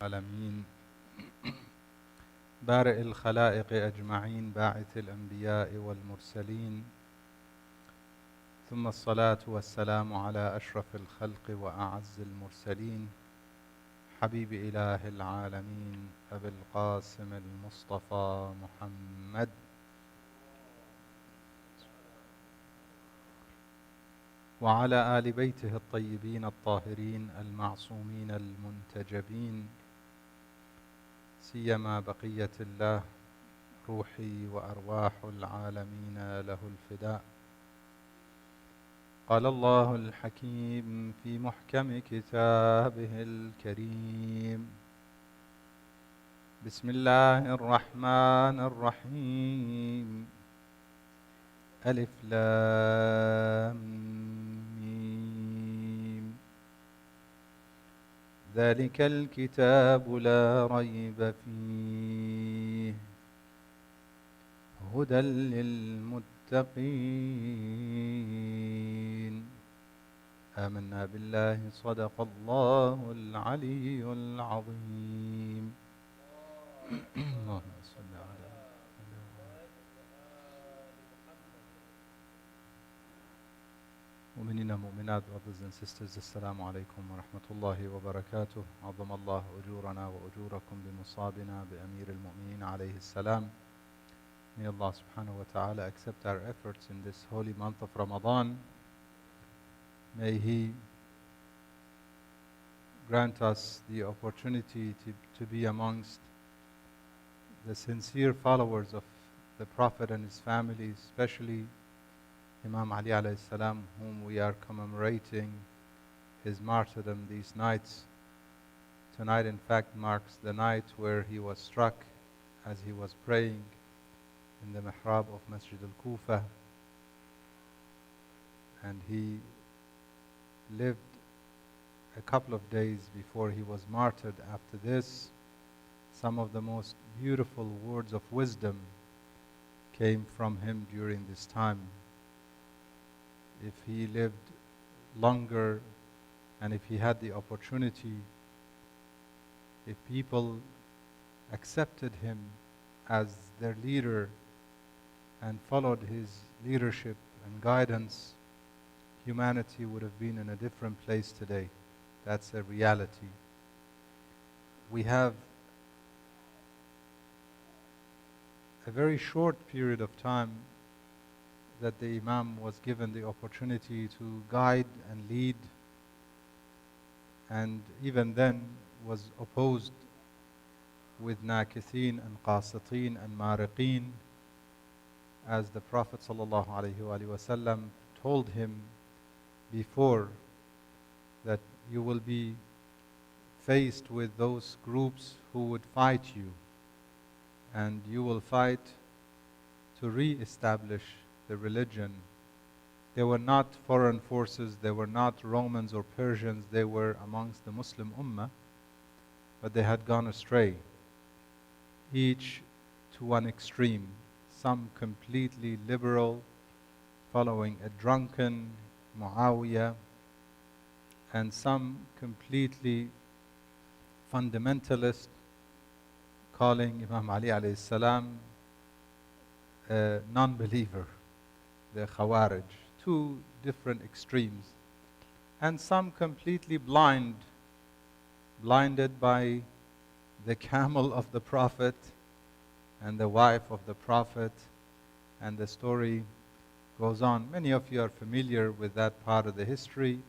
العالمين بارئ الخلائق أجمعين باعث الأنبياء والمرسلين ثم الصلاة والسلام على أشرف الخلق وأعز المرسلين حبيب إله العالمين أبي القاسم المصطفى محمد وعلى آل بيته الطيبين الطاهرين المعصومين المنتجبين سيما بقية الله روحي وأرواح العالمين له الفداء. قال الله الحكيم في محكم كتابه الكريم: بسم الله الرحمن الرحيم. ألف لام ميم. ذلك الكتاب لا ريب فيه هدى للمتقين. آمنا بالله صدق الله العلي العظيم. اللهم صل على مؤمنين ومؤمنات brothers and sisters, السلام عليكم ورحمة الله وبركاته. عظم الله أجورنا وأجوركم بمصابنا بأمير المؤمنين عليه السلام. May Allah subhanahu wa ta'ala accept our efforts in this holy month of Ramadan. May He grant us the opportunity to be amongst the sincere followers of the Prophet and his family, especially Imam Ali alayhi salam, whom we are commemorating his martyrdom these nights. Tonight, in fact, marks the night where he was struck as he was praying in the mihrab of Masjid al-Kufa, and he lived a couple of days before he was martyred. After this, some of the most beautiful words of wisdom came from him during this time. If he lived longer and if he had the opportunity, if people accepted him as their leader and followed his leadership and guidance, humanity would have been in a different place today. That's a reality. We have a very short period of time that the Imam was given the opportunity to guide and lead, and even then was opposed with nakithin and qasitin and mariqin, as the Prophet ﷺ told him before, that you will be faced with those groups who would fight you, and you will fight to re-establish the religion. They were not foreign forces, they were not Romans or Persians, they were amongst the Muslim Ummah, but they had gone astray, each to one extreme. Some completely liberal, following a drunken Muawiyah, and some completely fundamentalist, calling Imam Ali alayhi salam a non-believer, the Khawarij. Two different extremes. And some completely blinded by the camel of the Prophet and the wife of the Prophet, and the story goes on. Many of you are familiar with that part of the history.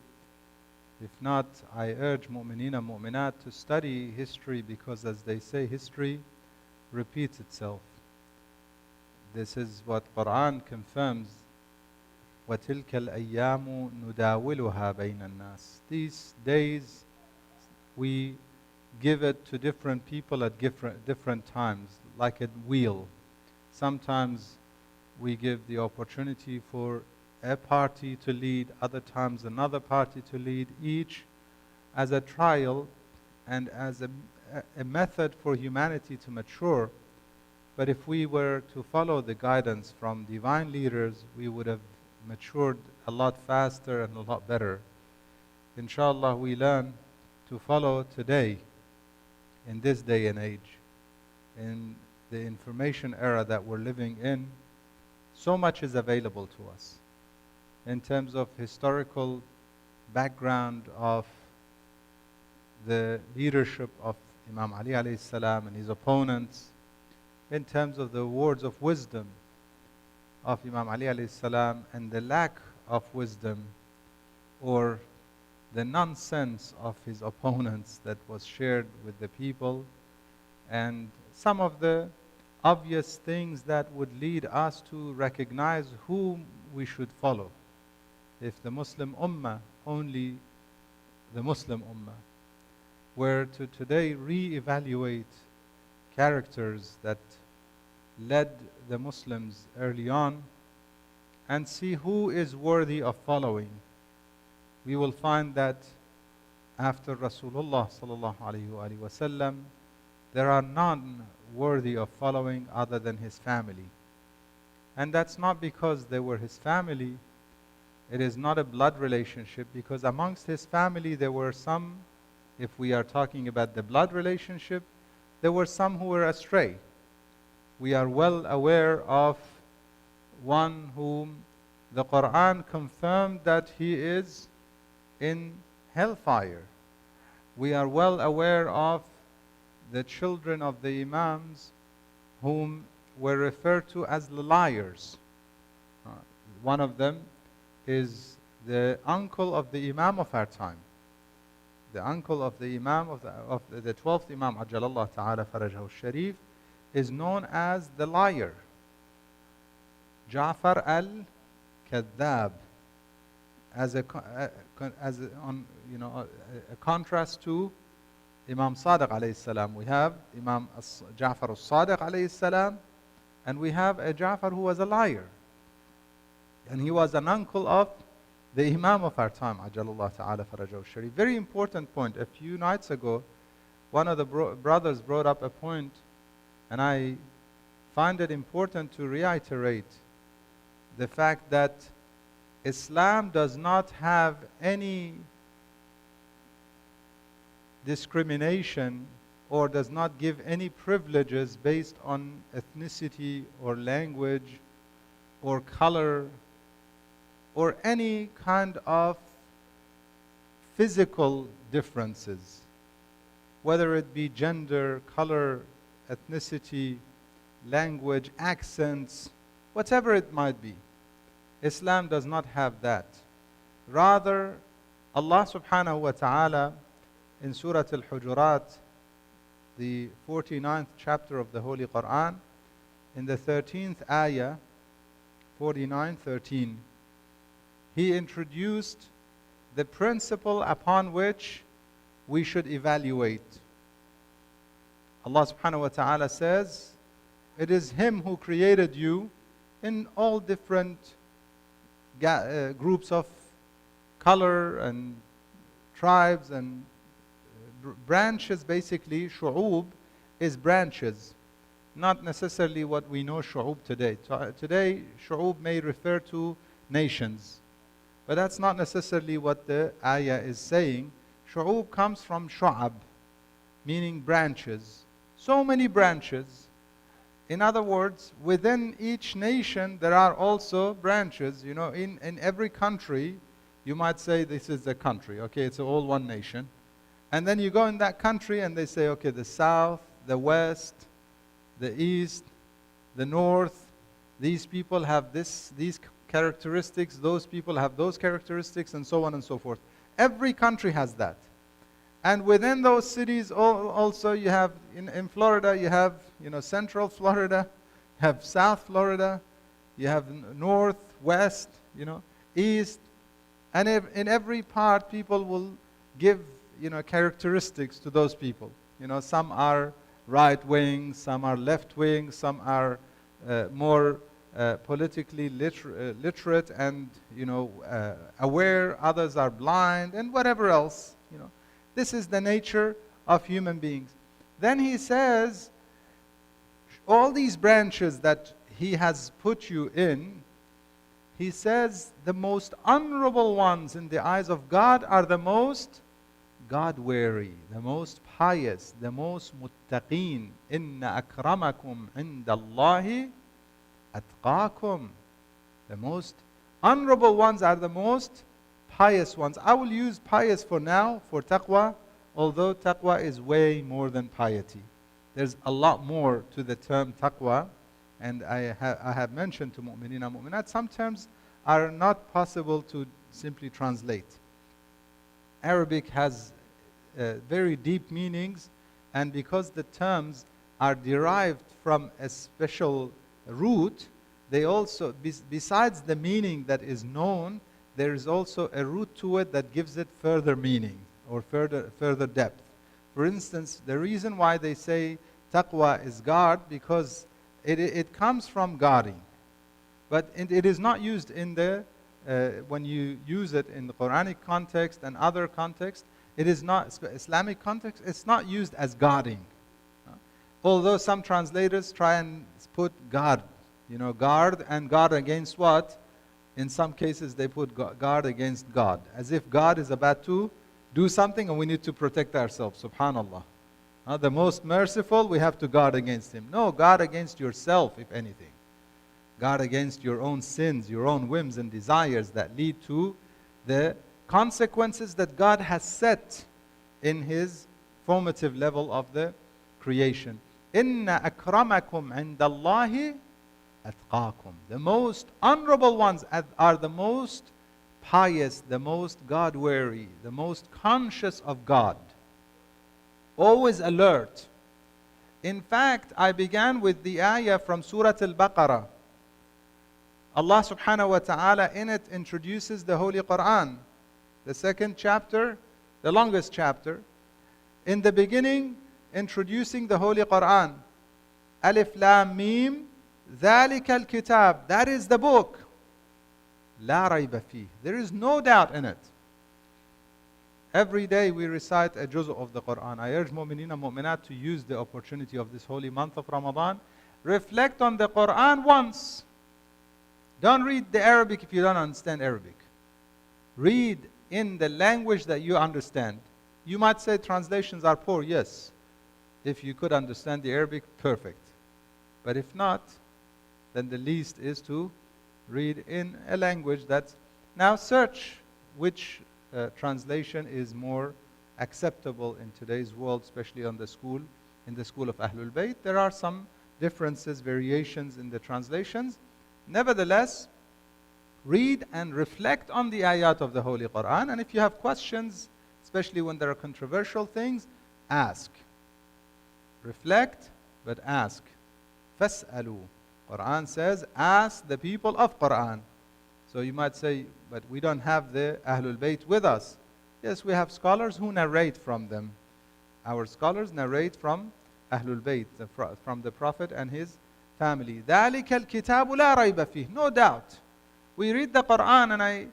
If not, I urge mu'mineen and mu'minat to study history, because as they say, history repeats itself. This is what Quran confirms. وَتِلْكَ الْأَيَّامُ نُدَاوِلُهَا بَيْنَ النَّاسِ. These days, we give it to different people at different times, like a wheel. Sometimes we give the opportunity for a party to lead, other times another party to lead, each as a trial and as a method for humanity to mature. But if we were to follow the guidance from divine leaders, we would have matured a lot faster and a lot better. Inshallah, we learn to follow today in this day and age, in the information era that we're living in. So much is available to us in terms of historical background of the leadership of Imam Ali alayhi salam and his opponents, in terms of the words of wisdom of Imam Ali alayhi salam and the lack of wisdom or the nonsense of his opponents that was shared with the people, and some of the obvious things that would lead us to recognize whom we should follow. If the Muslim Ummah, only the Muslim Ummah, were to today re-evaluate characters that led the Muslims early on and see who is worthy of following, we will find that after Rasulullah sallallahu alaihi wasallam, there are none worthy of following other than his family. And that's not because they were his family. It is not a blood relationship, because amongst his family there were some, if we are talking about the blood relationship, there were some who were astray. We are well aware of one whom the Quran confirmed that he is in hellfire. We are well aware of the children of the Imams whom were referred to as the liars. One of them is the uncle of the Imam of our time. The uncle of the Imam of the 12th Imam, Ajjalallah Ta'ala Farajahu Sharif, is known as the liar. Ja'far al-Kadhab, as a contrast to Imam Sadiq alayhi salam. We have Imam Ja'far al-Sadiq alayhi salam, and we have a Ja'far who was a liar. And he was an uncle of the Imam of our time, Ajjalallah Ta'ala Farajahu Sharif. Very important point. A few nights ago, one of the brothers brought up a point, and I find it important to reiterate the fact that Islam does not have any discrimination or does not give any privileges based on ethnicity or language or color or any kind of physical differences, whether it be gender, color, ethnicity, language, accents, whatever it might be. Islam does not have that. Rather, Allah subhanahu wa ta'ala in Surah Al-Hujurat, the 49th chapter of the Holy Quran, in the 13th ayah, 49:13, He introduced the principle upon which we should evaluate. Allah subhanahu wa ta'ala says, it is Him who created you in all different groups of color and tribes and branches. Basically, shu'ub is branches, not necessarily what we know shu'ub today. Today, shu'ub may refer to nations, but that's not necessarily what the ayah is saying. Shu'ub comes from shu'ab, meaning branches. So many branches. In other words, within each nation there are also branches. You know, in every country, you might say this is the country. Okay, it's all one nation. And then you go in that country and they say, okay, the south, the west, the east, the north, these people have these characteristics, those people have those characteristics, and so on and so forth. Every country has that. And within those cities also you have, in Florida, you have, central Florida, you have South Florida, you have north, west, east. And in every part, people will give, characteristics to those people. Some are right wing, some are left wing, some are more politically literate and, aware, others are blind, and whatever else, This is the nature of human beings. Then he says, all these branches that he has put you in, he says the most honorable ones in the eyes of God are the most God-wary, the most pious, the most muttaqeen. Inna akramakum indallahi atqakum. The most honorable ones are the most pious ones. I will use pious for now, for taqwa, although taqwa is way more than piety. There's a lot more to the term taqwa, and I have mentioned to mu'mineen and mu'minat, some terms are not possible to simply translate. Arabic has very deep meanings, and because the terms are derived from a special root, they also, besides the meaning that is known, there is also a root to it that gives it further meaning or further depth. For instance, the reason why they say taqwa is guard, because it comes from guarding. But it is not used in the, when you use it in the Quranic context and other contexts, it is not, Islamic context, it's not used as guarding. Although some translators try and put guard, guard and guard against what? In some cases they put guard against God, as if God is about to do something and we need to protect ourselves, subhanallah. The most merciful, we have to guard against him. No, guard against yourself, if anything. Guard against your own sins, your own whims and desires that lead to the consequences that God has set in His formative level of the creation. Inna akramakum indallahi atqakum. The most honorable ones are the most pious, the most God-wary, the most conscious of God. Always alert. In fact, I began with the ayah from Surah Al-Baqarah. Allah subhanahu wa ta'ala in it introduces the Holy Quran, the second chapter, the longest chapter. In the beginning, introducing the Holy Quran. Alif Lam Mim, ذَلِكَ الْكِتَابِ. That is the book. لَا رَيْبَ فِيهِ. There is no doubt in it. Every day we recite a juz' of the Quran. I urge mu'mineen and mu'minat to use the opportunity of this holy month of Ramadan. Reflect on the Quran once. Don't read the Arabic if you don't understand Arabic. Read in the language that you understand. You might say translations are poor. Yes. If you could understand the Arabic, perfect. But if not, then the least is to read in a language that's... Now search which translation is more acceptable in today's world, especially in the school of Ahlul Bayt. There are some differences, variations in the translations. Nevertheless, read and reflect on the ayat of the Holy Quran, and if you have questions, especially when there are controversial things, ask. Reflect, but ask. فَاسْأَلُوا. Quran says, ask the people of Quran. So you might say, but we don't have the Ahlul Bayt with us. Yes, we have scholars who narrate from them. Our scholars narrate from Ahlul Bayt, from the Prophet and his family. ذَلِكَ الْكِتَابُ لَا رَيْبَ فِيهِ. No doubt. We read the Quran, and I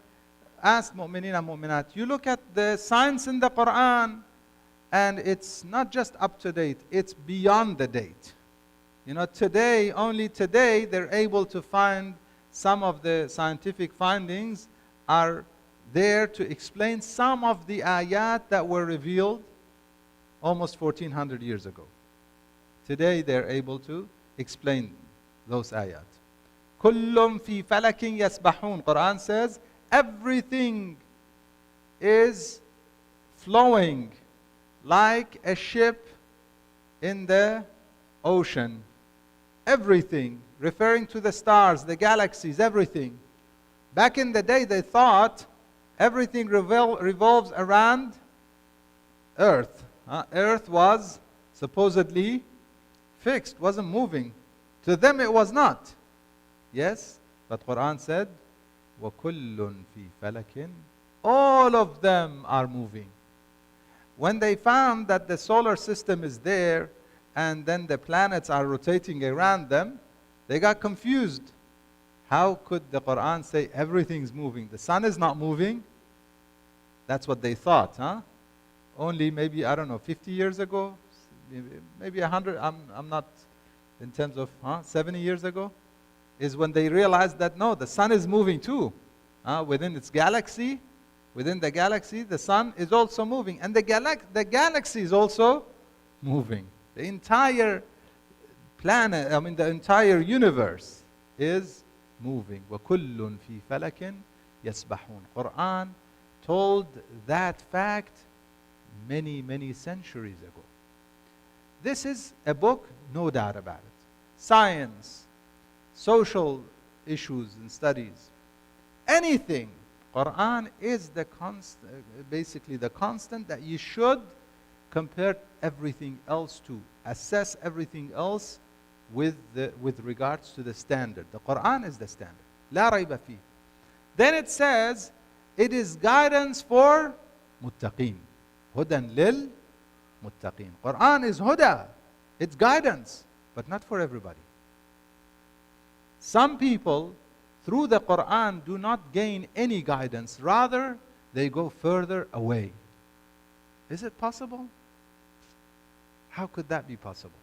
asked mu'mineen and mu'minat, you look at the science in the Quran, and it's not just up to date, it's beyond the date. Today, only today, they're able to find some of the scientific findings are there to explain some of the ayat that were revealed almost 1400 years ago. Today, they're able to explain those ayat. كُلٌّ فِي فَلَكٍ يَسْبَحُونَ. Quran says, everything is flowing like a ship in the ocean. Everything, referring to the stars, the galaxies, everything. Back in the day, they thought everything revolves around Earth. Earth was supposedly fixed, wasn't moving. To them, it was not. Yes, but Quran said, وَكُلٌّ فِي فَلَكٍ. All of them are moving. When they found that the solar system is there, and then the planets are rotating around them, they got confused. How could the Quran say everything's moving? The sun is not moving. That's what they thought, Only maybe, 50 years ago, maybe 100, I'm not, in terms of 70 years ago, is when they realized that no, the sun is moving too. Within its galaxy, Within the galaxy, the sun is also moving. And the galaxy is also moving. The entire planet, the entire universe is moving. وَكُلٌّ فِي فَلَكٍ يَسْبَحُونَ. Quran told that fact many, many centuries ago. This is a book, no doubt about it. Science, social issues and studies, anything. Quran is basically the constant that you should compare everything else to, assess everything else with regards to the standard. The Quran is the standard. لا ريب فيه. Then it says, it is guidance for muttaqeen. هدى للمتقين. Quran is huda. It's guidance, but not for everybody. Some people, through the Quran, do not gain any guidance. Rather, they go further away. Is it possible? How could that be possible?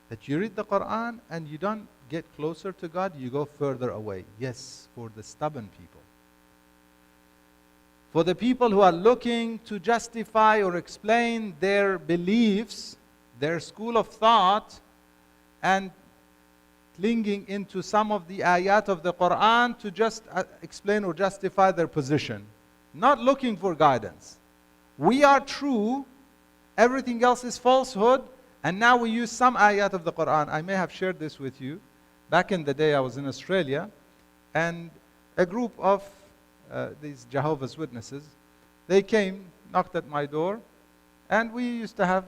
That you read the Quran and you don't get closer to God, you go further away. Yes, for the stubborn people. For the people who are looking to justify or explain their beliefs, their school of thought, and clinging into some of the ayat of the Quran to just explain or justify their position. Not looking for guidance. We are true, everything else is falsehood, and now we use some ayat of the Quran. I may have shared this with you. Back in the day, I was in Australia, and a group of these Jehovah's Witnesses, they came, knocked at my door, and we used to have,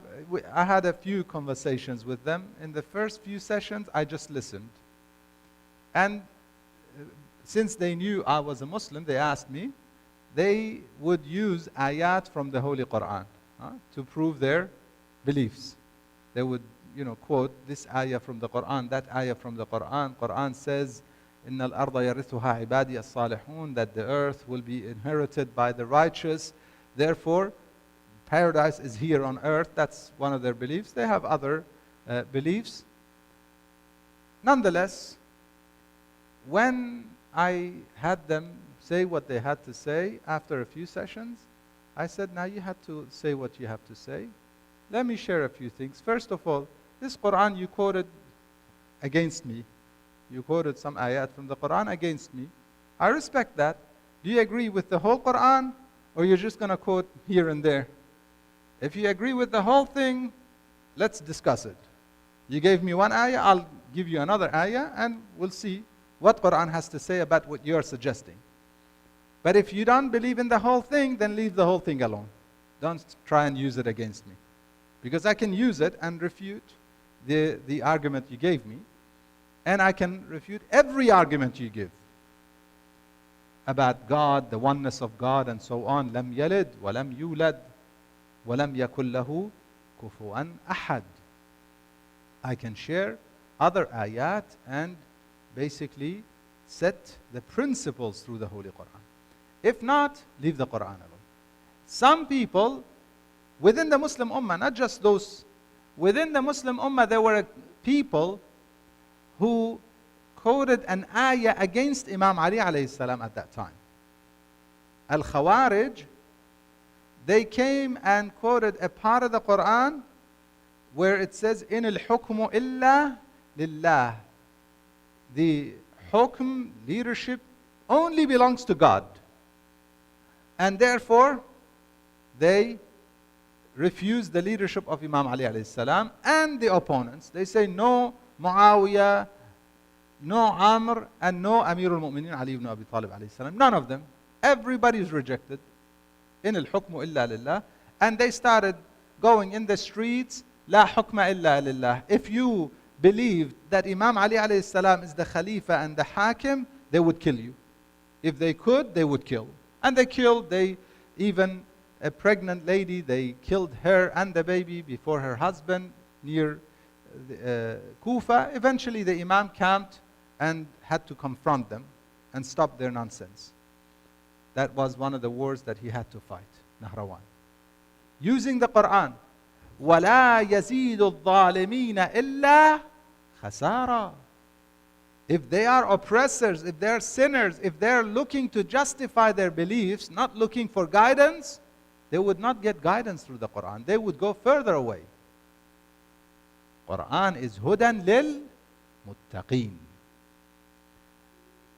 I had a few conversations with them. In the first few sessions, I just listened. And since they knew I was a Muslim, they asked me, they would use ayat from the Holy Quran to prove their beliefs. They would, quote this ayah from the Quran, that ayah from the Quran. Quran says, إِنَّ الْأَرْضَ يَرِثُهَا عِبَادِيَ الصَّالِحُونَ, that the earth will be inherited by the righteous. Therefore, paradise is here on earth. That's one of their beliefs. They have other beliefs. Nonetheless, when I had them say what they had to say after a few sessions, I said, now you have to say what you have to say. Let me share a few things. First of all, this Quran you quoted against me. You quoted some ayat from the Quran against me. I respect that. Do you agree with the whole Quran, or you're just going to quote here and there? If you agree with the whole thing, let's discuss it. You gave me one ayah, I'll give you another ayah, and we'll see what Quran has to say about what you're suggesting. But if you don't believe in the whole thing, then leave the whole thing alone. Don't try and use it against me. Because I can use it and refute the argument you gave me. And I can refute every argument you give about God, the oneness of God, and so on. لم يلد ولم يولد ولم يكن له كفوا أحد. I can share other ayat and basically set the principles through the Holy Quran. If not, leave the Quran alone. Some people within the Muslim Ummah, not just those, within the Muslim Ummah, there were people who quoted an ayah against Imam Ali alayhi salam at that time. Al-Khawarij, they came and quoted a part of the Quran where it says, إِنِ الْحُكْمُ إِلَّا لِلَّهِ. The hukm, leadership, only belongs to God. And therefore, they refuse the leadership of Imam Ali alayhi salam and the opponents. They say no Muawiyah, no Amr, and no Amir al-Mu'mineen Ali ibn Abi Talib alayhi salam. None of them. Everybody is rejected. In al-hukmu illa lillah. And they started going in the streets, la hukma illa lillah. If you believed that Imam Ali alayhi salam is the Khalifa and the Hakim, they would kill you. If they could, they would kill. And they killed, even a pregnant lady, they killed her and the baby before her husband near Kufa. Eventually the Imam camped and had to confront them and stop their nonsense. That was one of the wars that he had to fight, Nahrawan. Using the Quran. وَلَا يَزِيدُ الظَّالِمِينَ إِلَّا خَسَارًا. If they are oppressors, if they are sinners, if they are looking to justify their beliefs, not looking for guidance, they would not get guidance through the Quran. They would go further away. Quran is hudan lil muttaqeen.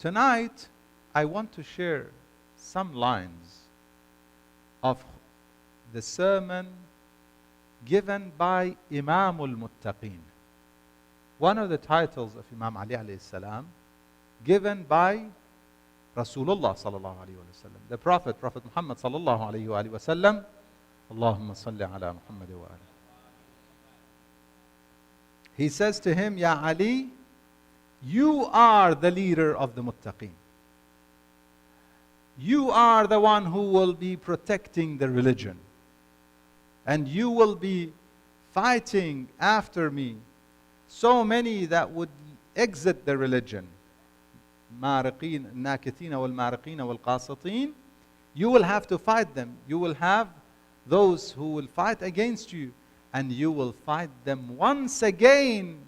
Tonight, I want to share some lines of the sermon given by Imam al-Muttaqeen. One of the titles of Imam Ali alayhi salam, given by Rasulullah sallallahu alayhi wa sallam, the Prophet Muhammad sallallahu alayhi wa sallam. Allahumma salli ala Muhammad wa ali. He says to him, Ya Ali, you are the leader of the Muttaqeen. You are the one who will be protecting the religion. And you will be fighting after me so many that would exit the religion. مارقين الناكثين والمارقين والقاسطين. You will have to fight them. You will have those who will fight against you, and you will fight them once again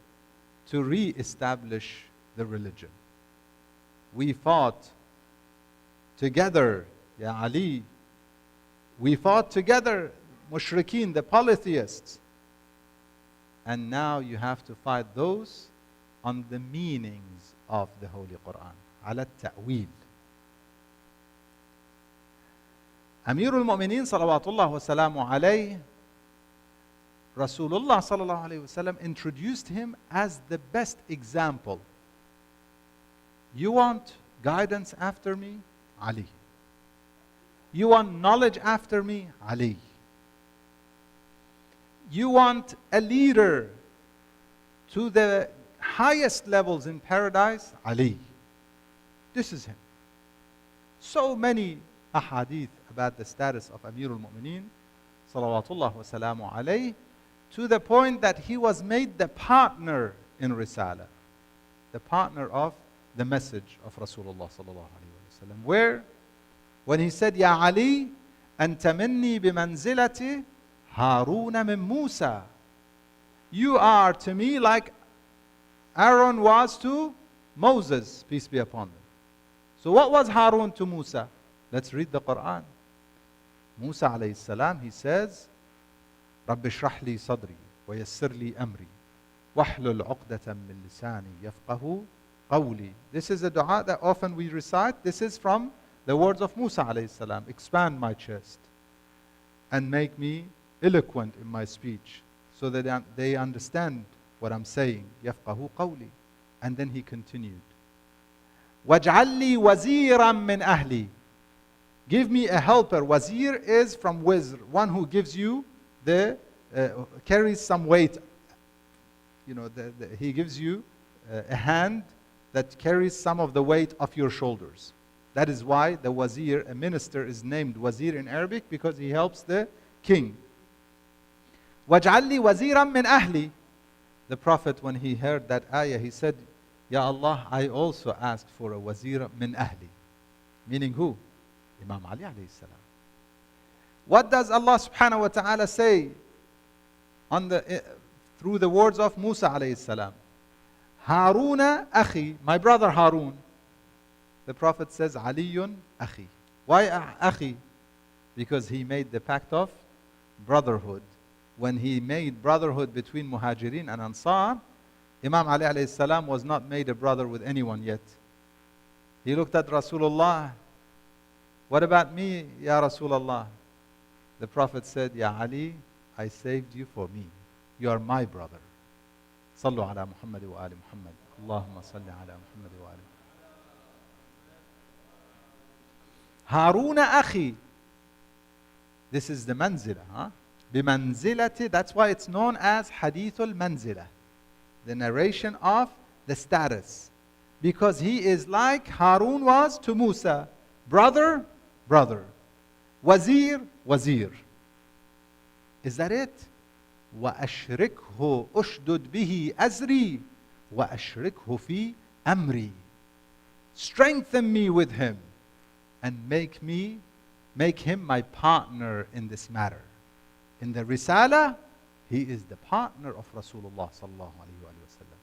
to re-establish the religion. We fought together, Ya Ali. We fought together, mushrikeen, the polytheists. And now you have to fight those on the meanings of the Holy Quran. Ala ta'wil. Amirul Mu'mineen salawatullah wa salamu alayh, Rasulullah sallallahu alayhi wa sallam introduced him as the best example. You want guidance after me? Ali. You want knowledge after me? Ali. You want a leader to the highest levels in paradise? Ali. This is him. So many ahadith about the status of Amirul Mu'mineen salawatullah wa salamu alayh, to the point that he was made the partner in Risala, the partner of the message of Rasulullah sallallahu alayhi wa sallam. Where? When he said, Ya Ali, anta minni bimanzilati Haruna min Musa. You are to me like Aaron was to Moses, peace be upon them. So what was Harun to Musa? Let's read the Quran. Musa alayhi salam, he says, Rabbi shrah li sadri wa yassir li amri wahlul uqdatan min lisani yafqahu qawli. This is a dua that often we recite. This is from the words of Musa alayhi salam. Expand my chest and make me eloquent in my speech so that they understand what I'm saying. يَفْقَهُ قَوْلِي. And then he continued. وَاجْعَلْ لِي وَزِيرًا مِّنْ أَهْلِي. Give me a helper. Wazir is from wizr, one who gives you carries some weight. You know, he gives you a hand that carries some of the weight of your shoulders. That is why the wazir, a minister, is named wazir in Arabic, because he helps the king. وَاجْعَلْ لِي وَزِيرًا مِّنْ أَهْلِي. The Prophet, when he heard that ayah, he said, Ya Allah, I also asked for a wazir min ahli. Meaning who? Imam Ali alayhi salam. What does Allah subhanahu wa ta'ala say through the words of Musa alayhi salam? Haruna akhi, my brother Harun. The Prophet says, Aliyun akhi. Why akhi? Because he made the pact of brotherhood. When he made brotherhood between Muhajirin and Ansar, Imam Ali alayhi salam was not made a brother with anyone yet. He looked at Rasulullah. What about me, Ya Rasulullah? The Prophet said, Ya Ali, I saved you for me. You are my brother. Sallu ala Muhammad wa ali Muhammad. Allahumma salli ala Muhammad wa ali. Haruna akhi. This is the manzila, huh? بِمَنْزِلَةِ, that's why it's known as Hadithul Manzila, the narration of the status. Because he is like Harun was to Musa, brother, brother, wazir, wazir. Is that it? وَأَشْرِكْهُ أُشْدُدْ بِهِ أَزْرِي وَأَشْرِكْهُ فِي أَمْرِي. Strengthen me with him and make him my partner in this matter. In the Risala, he is the partner of Rasulullah sallallahu alaihi wasallam.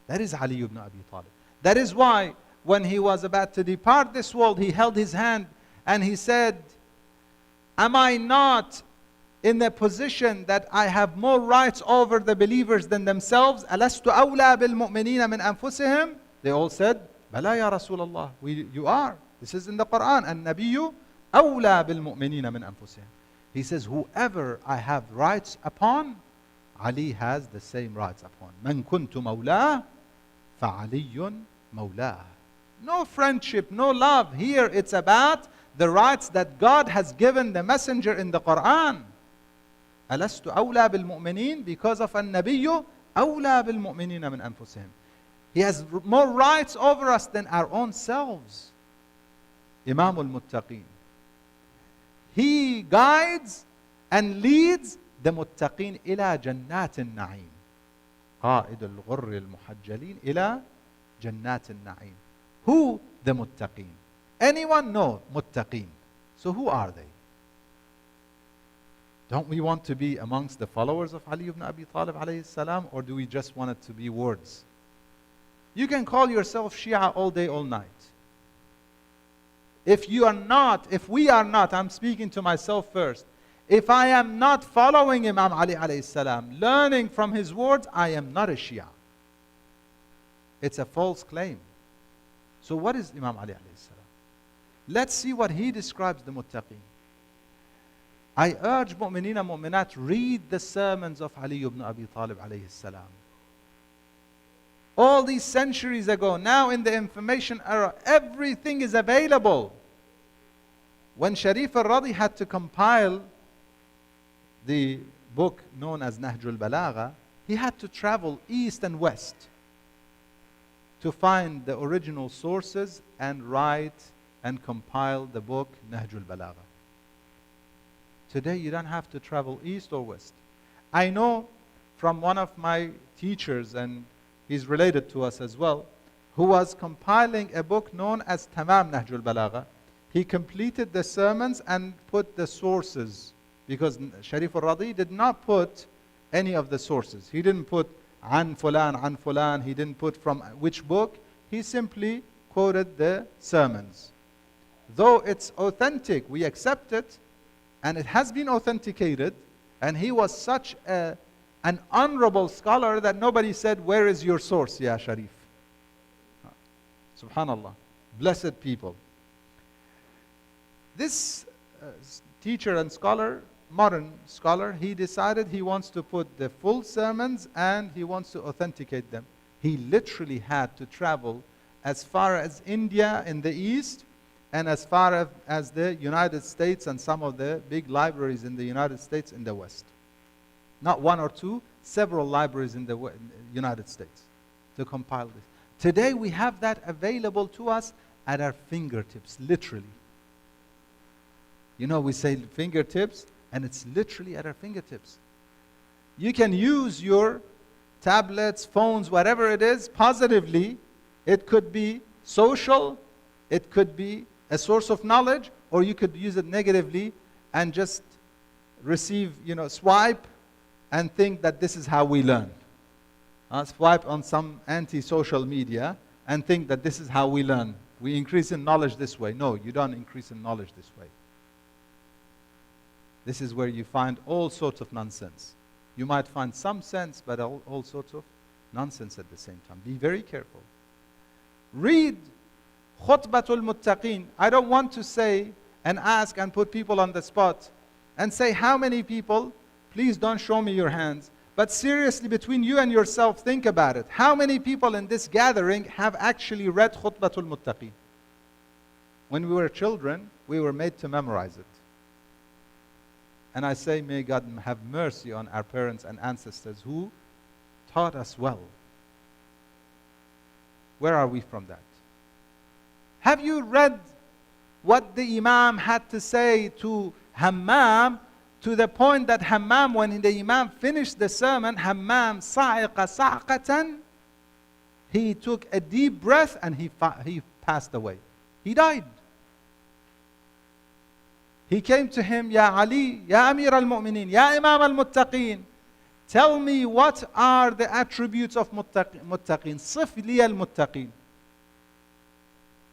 That is Ali ibn Abi Talib. That is why when he was about to depart this world, he held his hand and he said, am I not in the position that I have more rights over the believers than themselves? أَلَسْتُ أَوْلَى بِالْمُؤْمِنِينَ مِنْ أَنفُسِهِمْ? They all said, بَلَا يَا رَسُولَ اللَّهِ. You are. This is in the Quran. النَّبِيُّ أَوْلَى بِالْمُؤْمِنِينَ مِنْ أَنفُسِهِمْ. He says, whoever I have rights upon, Ali has the same rights upon. مَنْ كُنْتُ مَوْلَاهُ فَعَلِيٌّ مَوْلَاهُ. No friendship, no love. Here it's about the rights that God has given the messenger in the Quran. أَلَسْتُ أَوْلَى بِالْمُؤْمِنِينَ, because of النَّبِيُّ أَوْلَى بِالْمُؤْمِنِينَ مِنْ أَنفُسِهِمْ. He has more rights over us than our own selves. Imam al-Muttaqeen. He guides and leads the muttaqeen إلى جنات النعيم. قائد الغر المحجلين إلى جنات النعيم. Who? The muttaqeen. Anyone? No. Muttaqeen. So who are they? Don't we want to be amongst the followers of Ali ibn Abi Talib alayhi salam, or do we just want it to be words? You can call yourself Shia all day, all night. If we are not, I'm speaking to myself first. If I am not following Imam Ali alayhi salam, learning from his words, I am not a Shia. It's a false claim. So what is Imam Ali alayhi salam? Let's see what he describes the muttaqeen. I urge mu'mineen and mu'minat, read the sermons of Ali ibn Abi Talib alayhi salam. All these centuries ago, now in the information era, everything is available. When Sharif al-Radi had to compile the book known as Nahjul Balagha, he had to travel east and west to find the original sources and write and compile the book Nahjul Balagha. Today you don't have to travel east or west. I know from one of my teachers, and he's related to us as well, who was compiling a book known as Tamam Nahjul Balagha. He completed the sermons and put the sources, because Sharif al-Radi did not put any of the sources. He didn't put an fulan, he didn't put from which book. He simply quoted the sermons. Though it's authentic, we accept it, and it has been authenticated, and he was such an honorable scholar that nobody said, where is your source, Ya Sharif? Subhanallah. Blessed people. This teacher and scholar, modern scholar, he decided he wants to put the full sermons and he wants to authenticate them. He literally had to travel as far as India in the east and as far as the United States and some of the big libraries in the United States in the west. Not one or two, several libraries in the United States to compile this. Today we have that available to us at our fingertips, literally. You know, we say fingertips, and it's literally at our fingertips. You can use your tablets, phones, whatever it is, positively. It could be social, it could be a source of knowledge, or you could use it negatively and just receive, swipe and think that this is how we learn. Swipe on some anti-social media and think that this is how we learn. We increase in knowledge this way. No, you don't increase in knowledge this way. This is where you find all sorts of nonsense. You might find some sense, but all sorts of nonsense at the same time. Be very careful. Read Khutbatul Muttaqeen. I don't want to say and ask and put people on the spot and say how many people, please don't show me your hands, but seriously, between you and yourself, think about it. How many people in this gathering have actually read Khutbatul Muttaqeen? When we were children, we were made to memorize it. And I say, may God have mercy on our parents and ancestors who taught us well. Where are we from that? Have you read what the Imam had to say to Hammam, to the point that Hammam, when the Imam finished the sermon, Hammam sa'iqa sa'qatan, he took a deep breath and he passed away. He died. He came to him, Ya Ali, Ya Amir al-Mu'mineen, Ya Imam al-Muttaqeen, Tell me what are the attributes of muttaqin. صف لي المتقين.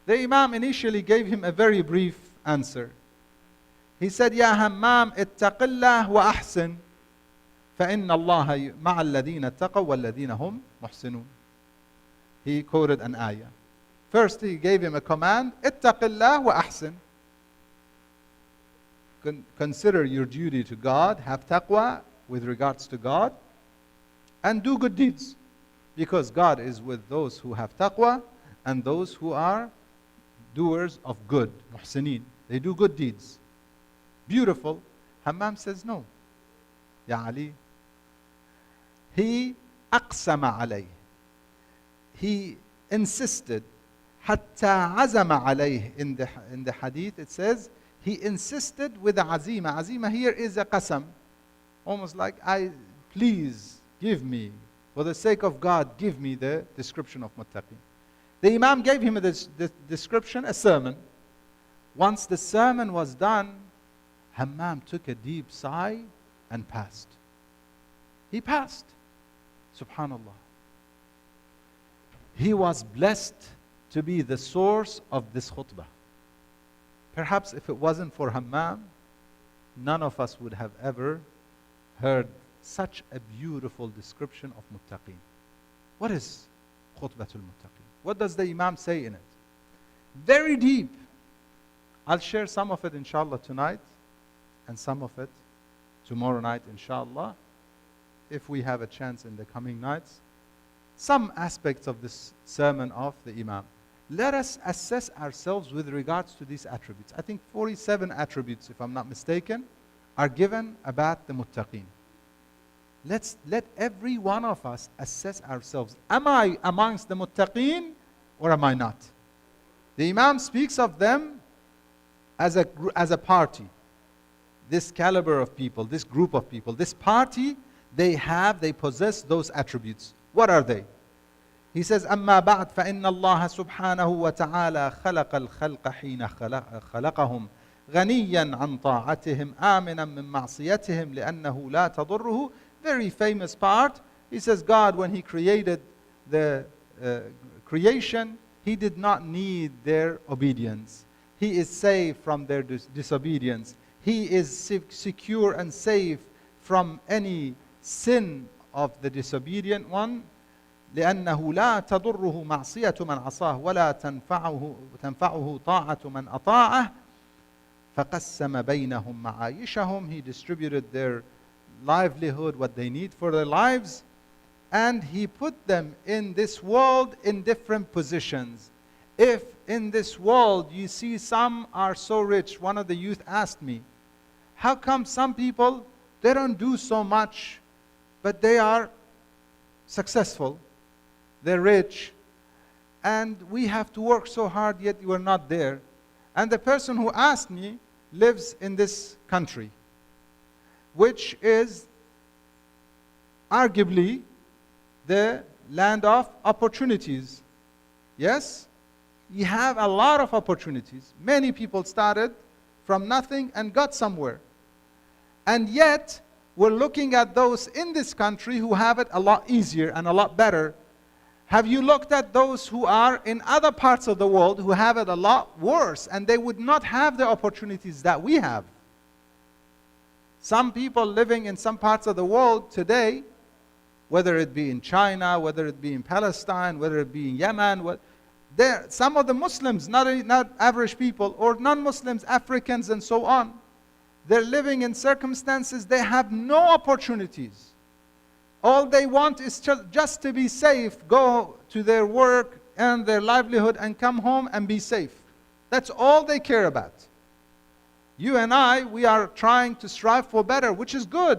The Imam initially gave him a very brief answer. He said, يا همام اتق الله وأحسن فإن الله مع الذين اتقوا والذين هم محسنون. He quoted an ayah. First he gave him a command, اتق الله وأحسن. Consider your duty to God, have taqwa with regards to God, and do good deeds. Because God is with those who have taqwa and those who are doers of good, muhsineen. They do good deeds. Beautiful. Hammam says no. Ya Ali. He aqsama alayh. He insisted. Hatta azama alayh. In the hadith it says, he insisted with a azima. Azima here is a qasam. Almost like, please give me, for the sake of God, give me the description of muttaqin. The Imam gave him this description, a sermon. Once the sermon was done, Hammam took a deep sigh and passed. He passed. Subhanallah. He was blessed to be the source of this khutbah. Perhaps if it wasn't for Hammam, none of us would have ever heard such a beautiful description of muttaqin. What is khutbatul muttaqin? What does the Imam say in it? Very deep. I'll share some of it inshallah tonight and some of it tomorrow night inshallah, if we have a chance in the coming nights. Some aspects of this sermon of the Imam. Let us assess ourselves with regards to these attributes. I think 47 attributes, if I'm not mistaken, are given about the muttaqin. Let every one of us assess ourselves. Am I amongst the muttaqin or am I not? The Imam speaks of them as a party. This caliber of people, this group of people, this party, they possess those attributes. What are they? He says, أما بعد فإن الله سبحانه وتعالى خلق الخلق حين خلقهم غنيا عن طاعتهم آمنا من معصيتهم لأنه لا تضره. Very famous part. He says God, when He created the creation, He did not need their obedience. He is safe from their disobedience. He is secure and safe from any sin of the disobedient one. لأنه لا تضره معصية من عصاه ولا تنفعه طاعة من أطاعه. فقسم بينهم معايشهم. He distributed their livelihood, what they need for their lives, and He put them in this world in different positions. If in this world you see some are so rich, one of the youth asked me, how come some people, they don't do so much, but they are successful, they're rich, and we have to work so hard yet we're not there. And the person who asked me lives in this country, which is arguably the land of opportunities. Yes? You have a lot of opportunities. Many people started from nothing and got somewhere. And yet, we're looking at those in this country who have it a lot easier and a lot better. Have you looked at those who are in other parts of the world who have it a lot worse, and they would not have the opportunities that we have? Some people living in some parts of the world today, whether it be in China, whether it be in Palestine, whether it be in Yemen, some of the Muslims, not average people, or non-Muslims, Africans and so on, they're living in circumstances they have no opportunities. All they want is just to be safe, go to their work and their livelihood and come home and be safe. That's all they care about. You and I, we are trying to strive for better, which is good.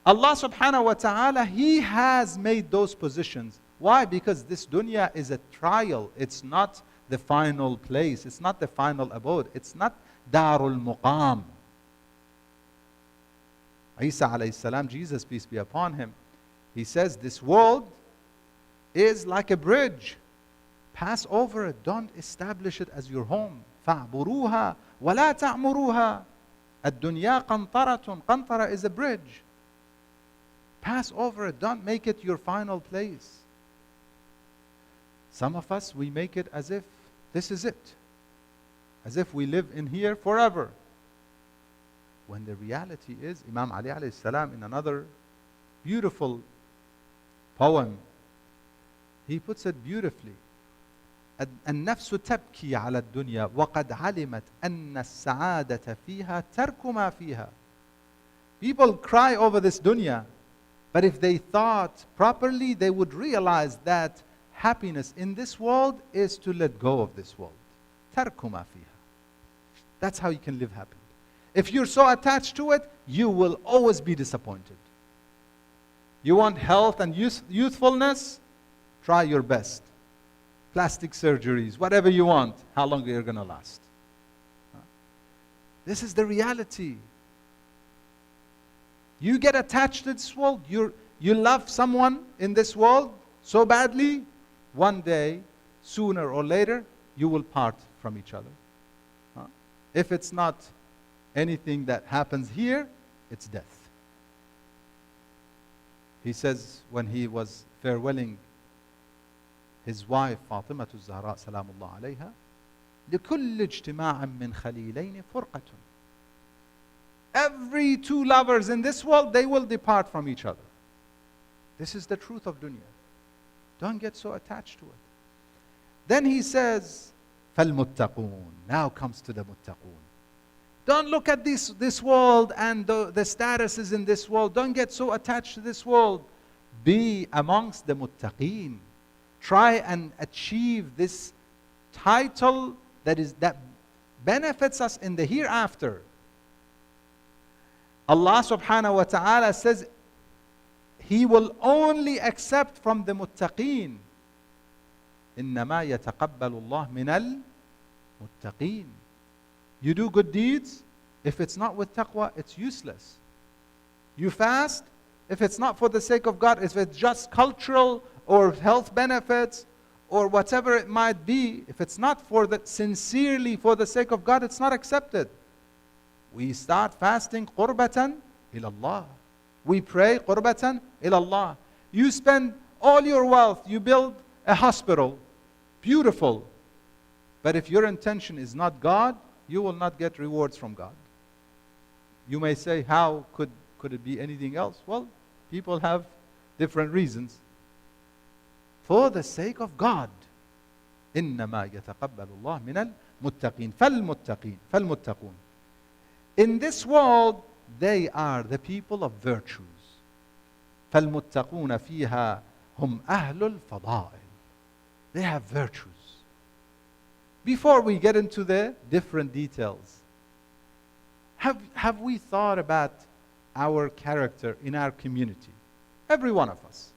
Allah subhanahu wa ta'ala, He has made those positions. Why? Because this dunya is a trial. It's not the final place. It's not the final abode. It's not Darul Muqam. Isa alayhi salam, Jesus, peace be upon him, he says, this world is like a bridge. Pass over it. Don't establish it as your home. فَاعْبُرُوهَا وَلَا تَعْمُرُوهَا. الدُّنْيَا قَنْطَرَةٌ. Qantara is a bridge. Pass over it. Don't make it your final place. Some of us, we make it as if this is it. As if we live in here forever. When the reality is, Imam Ali alayhi salam, in another beautiful poem, he puts it beautifully. النفس تبكي على الدنيا وقد علمت أن السعادة فيها ترك ما فيها. People cry over this dunya, but if they thought properly, they would realize that happiness in this world is to let go of this world. ترك ما فيها. That's how you can live happily. If you're so attached to it, you will always be disappointed. You want health and youthfulness? Try your best. Plastic surgeries, whatever you want. How long are you going to last? This is the reality. You get attached to this world. You love someone in this world so badly, one day, sooner or later, you will part from each other. If it's not anything that happens here, it's death. He says when he was farewelling his wife Fatima الزهراء سلام الله عليها, لكل اجتماع من خليلين فرقة. Every two lovers in this world, they will depart from each other. This is the truth of dunya. Don't get so attached to it. Then he says, فَالْمُتَّقُونَ. Now comes to the muttaqun. Don't look at this world and the statuses in this world. Don't get so attached to this world. Be amongst the muttaqeen. Try and achieve this title that benefits us in the hereafter. Allah subhanahu wa ta'ala says He will only accept from the muttaqeen. إِنَّمَا يَتَقَبَّلُ اللَّهُ مِنَ الْمُتَّقِينَ. You do good deeds, if it's not with taqwa, it's useless. You fast, if it's not for the sake of God, if it's just cultural or health benefits or whatever it might be, if it's not sincerely for the sake of God, it's not accepted. We start fasting qurbatan ilallah. We pray qurbatan ilallah. You spend all your wealth, you build a hospital, beautiful. But if your intention is not God, you will not get rewards from God. You may say, how could it be anything else? Well, people have different reasons. For the sake of God. إِنَّمَا يَتَقَبَّلُ اللَّهُ مِنَ الْمُتَّقِينَ فَالْمُتَّقُونَ. In this world, they are the people of virtues. فَالْمُتَّقُونَ فِيهَا هُمْ أَهْلُ الْفَضَائِلِ. They have virtues. Before we get into the different details, have we thought about our character in our community? Every one of us.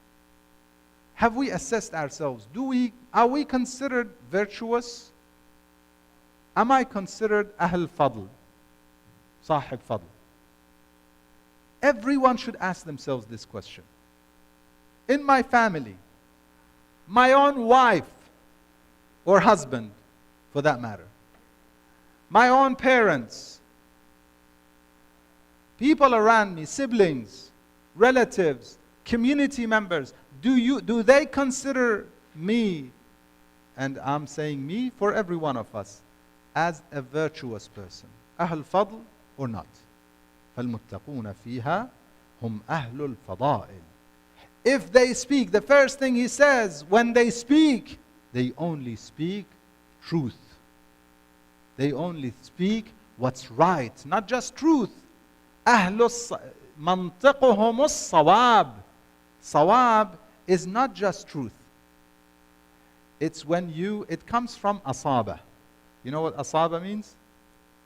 Have we assessed ourselves? Are we considered virtuous? Am I considered Ahl Fadl? Sahib Fadl? Everyone should ask themselves this question. In my family, my own wife or husband, for that matter, my own parents, people around me, siblings, relatives, community members, do they consider me, and I'm saying me for every one of us, as a virtuous person? Ahl Fadl or not? فَالْمُتَّقُونَ فِيهَا هُمْ أَهْلُ الْفَضَائِلِ. If they speak, the first thing he says, when they speak, they only speak truth. They only speak what's right, not just truth. مَنْطِقُهُمُ الصَّوَابِ. Sawab is not just truth. It's it comes from asaba. You know what asaba means?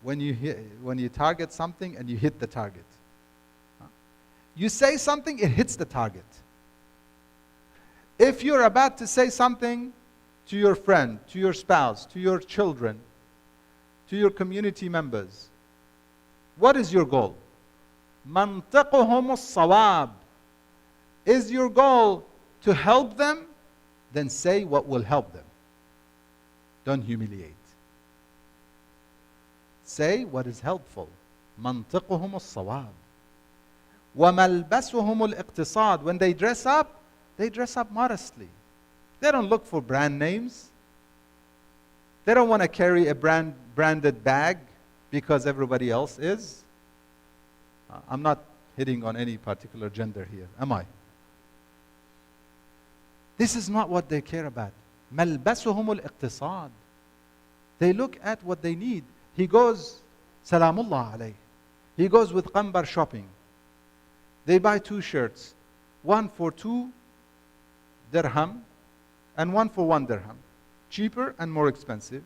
When you target something and you hit the target. You say something, it hits the target. If you're about to say something to your friend, to your spouse, to your children, to your community members, what is your goal? مَنْطِقُهُمُ الصَّوَابِ. Is your goal to help them? Then say what will help them. Don't humiliate. Say what is helpful. مَنْطِقُهُمُ الصَّوَابِ. وَمَلْبَسُهُمُ الْاقْتِصَادِ. When they dress up modestly. They don't look for brand names. They don't want to carry a branded bag because everybody else is. I'm not hitting on any particular gender here, am I? This is not what they care about. مَلْبَسُهُمُ الْاقْتِصَادِ. They look at what they need. He goes, Salamullah alayh. He goes with qambar shopping. They buy 2 shirts. One for 2 dirham and one for 1 dirham. Cheaper and more expensive.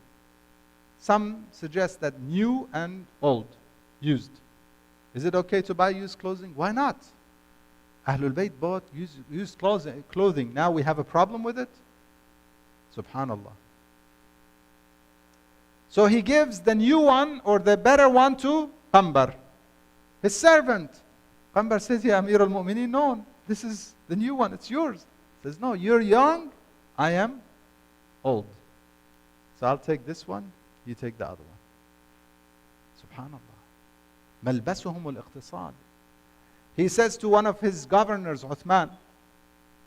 Some suggest that new and old, used. Is it okay to buy used clothing? Why not? Ahlul Bayt bought used clothing. Now we have a problem with it? Subhanallah. So he gives the new one or the better one to Qambar, his servant. Qambar says, Ya Amir al-Mu'mineen, no, this is the new one, it's yours. He says, no, you're young, I am old. So I'll take this one, you take the other one. Subhanallah. مَلْبَسُهُمُ الْاقْتِصَادِ. He says to one of his governors, Uthman,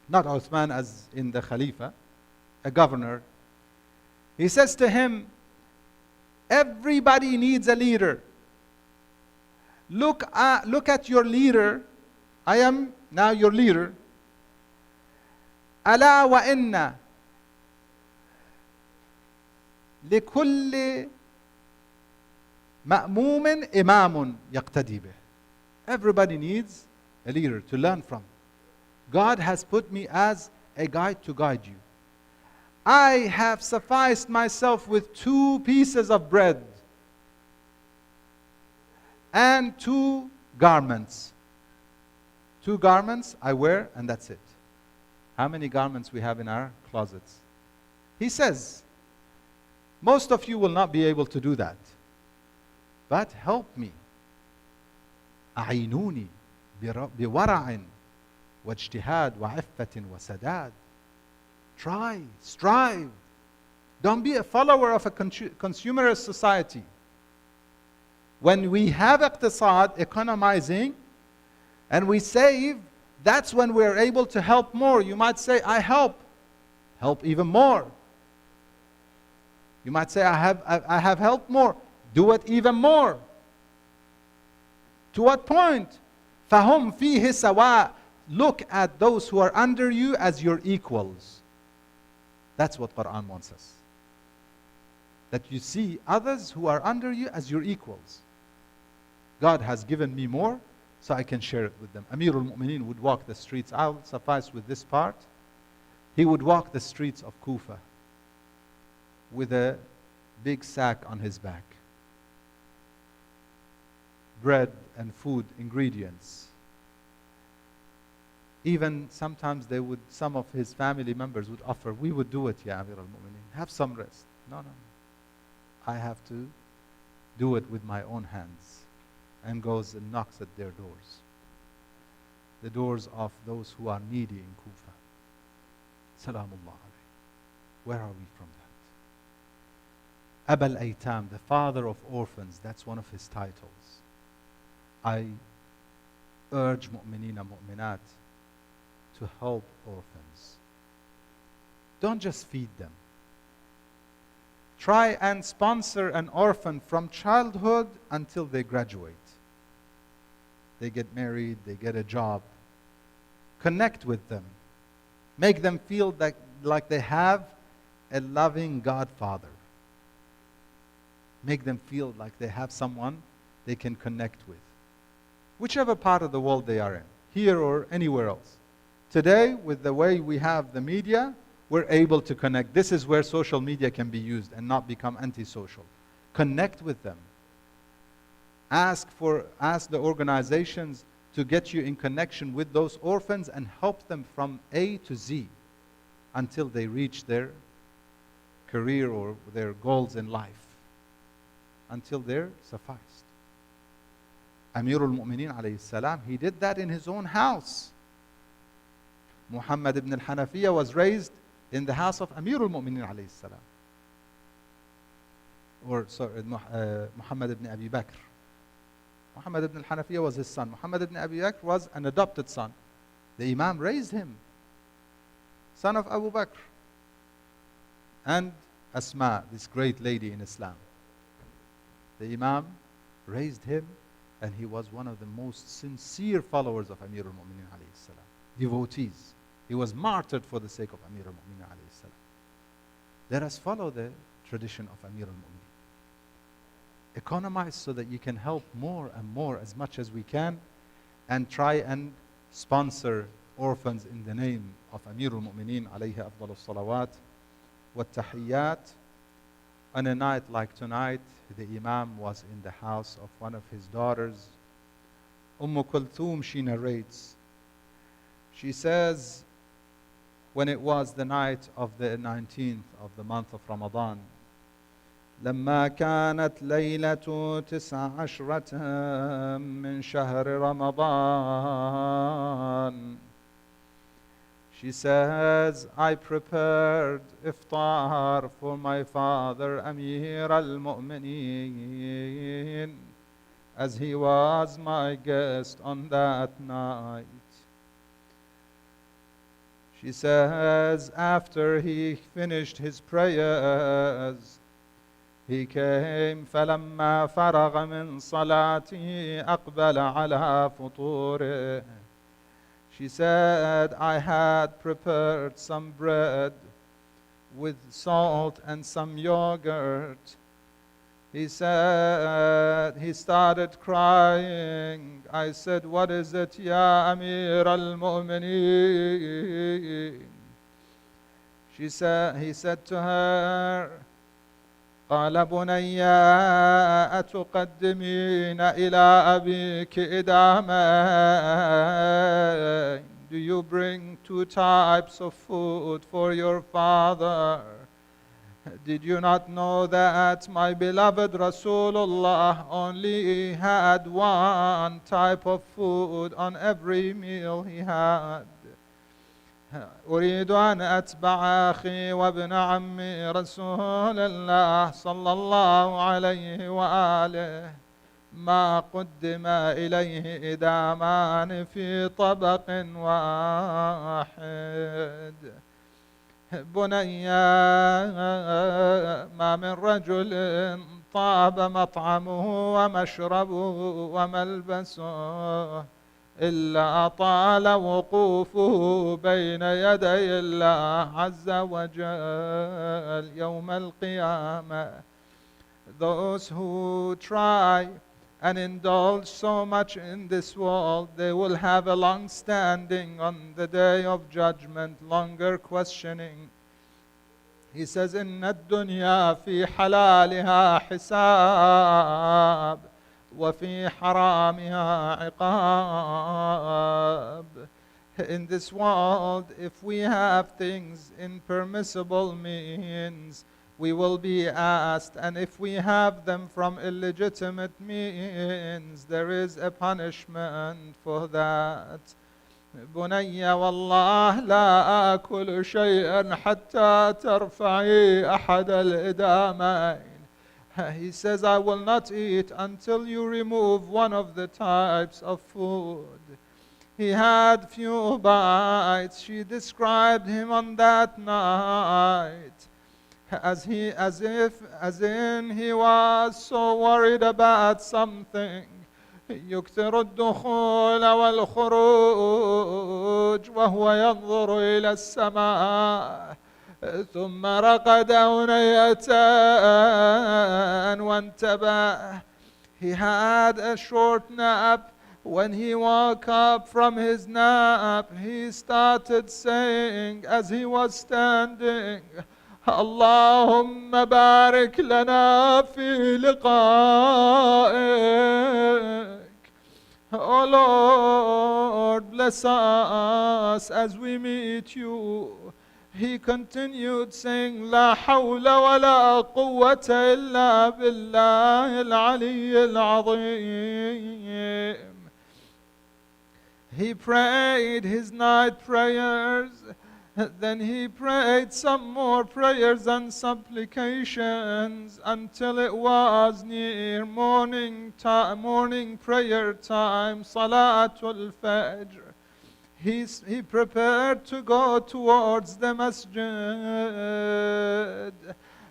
not Uthman as in the Khalifa, a governor, he says to him, everybody needs a leader. Look at your leader. I am now your leader. ألا وإن لكل مأموم إمام يقتدي به. Everybody needs a leader to learn from. God has put me as a guide to guide you. I have sufficed myself with 2 pieces of bread and 2 garments. 2 garments I wear and that's it. How many garments we have in our closets? He says, most of you will not be able to do that. But help me. أعينوني بورع واجتهاد وعفة وسداد. Try, strive. Don't be a follower of a consumerist society. When we have iqtisad, economizing, and we save, that's when we're able to help more. You might say, I help. Help even more. You might say, I have helped more. Do it even more. To what point? فَهُمْ فِيهِ سَوَاء. Look at those who are under you as your equals. That's what Quran wants us. That you see others who are under you as your equals. God has given me more, so I can share it with them. Amir al-Mu'mineen would walk the streets. I'll suffice with this part. He would walk the streets of Kufa with a big sack on his back. Bread and food, ingredients. Even sometimes some of his family members would offer, we would do it, Ya Amir al-Mu'mineen. Have some rest. No. I have to do it with my own hands. And goes and knocks at their doors. The doors of those who are needy in Kufa. Salamullah alayhi. Where are we from that? Abul Aytam, the father of orphans, that's one of his titles. I urge mu'mineen and mu'minat to help orphans. Don't just feed them. Try and sponsor an orphan from childhood until they graduate. They get married, they get a job. Connect with them. Make them feel like they have a loving Godfather. Make them feel like they have someone they can connect with. Whichever part of the world they are in, here or anywhere else. Today, with the way we have the media, we're able to connect. This is where social media can be used and not become antisocial. Connect with them. Ask the organizations to get you in connection with those orphans and help them from A to Z until they reach their career or their goals in life. Until they're sufficed. Amir al-Mu'mineen alayhi salam, he did that in his own house. Muhammad ibn al-Hanafiya was raised in the house of Amir al-Mu'mineen alayhi salam. Or sorry, Muhammad ibn Abi Bakr. Muhammad ibn al-Hanafiyyah was his son. Muhammad ibn Abi Bakr was an adopted son. The Imam raised him, son of Abu Bakr. And Asma, this great lady in Islam. The Imam raised him, and he was one of the most sincere followers of Amir al-Mu'minin alayhi salam. Devotees. He was martyred for the sake of Amir al-Mu'minin alayhi salam. Let us follow the tradition of Amir al-Mu'minin. Economize so that you can help more and more as much as we can, and try and sponsor orphans in the name of Amir al-Mu'minin alayhi afdal salawat wa tahiyyat. On a night like tonight, the Imam was in the house of one of his daughters. Kulthum, she narrates. She says, when it was the night of the 19th of the month of Ramadan, لما كانت ليلة 19 من شهر رمضان. She says, I prepared iftar for my father Amir al-Mu'mineen, as he was my guest on that night. She says, after he finished his prayers, he came. فلما فرغ من صلاته أقبل على فطوره. She said, I had prepared some bread with salt and some yogurt. He said, he started crying. I said, what is it, Ya Amir al-Mu'mineen? He said to her, قال بني أتقدمين إلى أبيك إداما. Do you bring 2 types of food for your father? Did you not know that my beloved Rasulullah only had 1 type of food on every meal he had? أريد أن أتبع أخي وابن عمي رسول الله صلى الله عليه وآله ما قدم إليه إدامان في طبق واحد. بني ما من رجل طاب مطعمه ومشربه وملبسه إلا أطال وقوفه بين يدي الله عز وجل يوم القيامة. Those who try and indulge so much in this world, they will have a long standing on the day of judgment, longer questioning. He says, إن الدنيا في حلالها حساب وفي حرامها عقاب. In this world, if we have things in permissible means, we will be asked, and if we have them from illegitimate means, there is a punishment for that. بني والله لا آكل شيئا حتى ترفعي أحد الإدامين. He says, I will not eat until you remove one of the types of food. He had few bites. She described him on that night as in he was so worried about something. يكثر الدخول والخروج وهو ينظر إلى السماء. ثم رقد أونية وانتبه. He had a short nap. When he woke up from his nap, he started saying as he was standing, اللهم بارك لنا في لقائك. Oh Lord, bless us as we meet you. He continued saying, لا حول ولا قوة إلا بالله العلي العظيم. He prayed his night prayers, Then he prayed some more prayers and supplications until it was near morning prayer time, Salatul Fajr. He prepared to go towards the masjid.